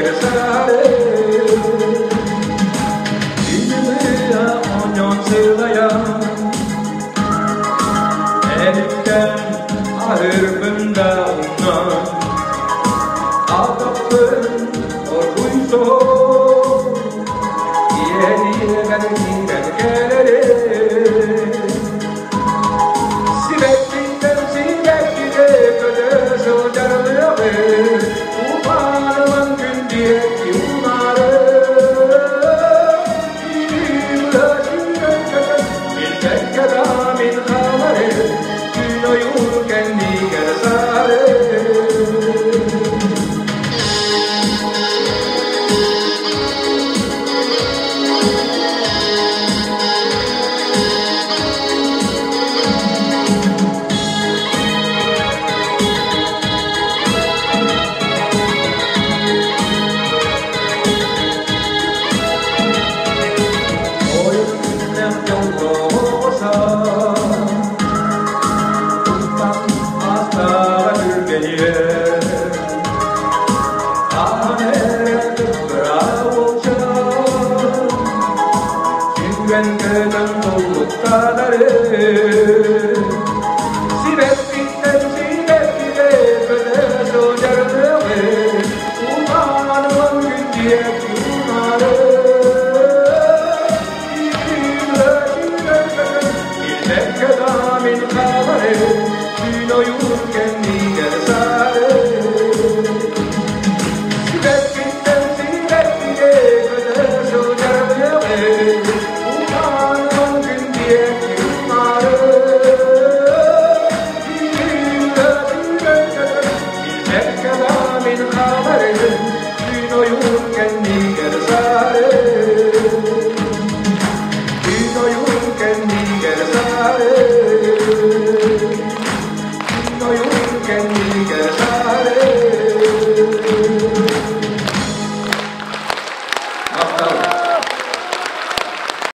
regresaré. İzmir'e 10 yılaya elikten ağırımda unan ağabeyim orguyso yeriye gelere sivetlikten sivetlide köde socarlığı umanımın gün diye yunarı bir tek kadamin kamarı günoyu kendi gersarı. Güvenke'den doluktaları Sivetlikten sivetlide köde socarlığı umanımın gün diye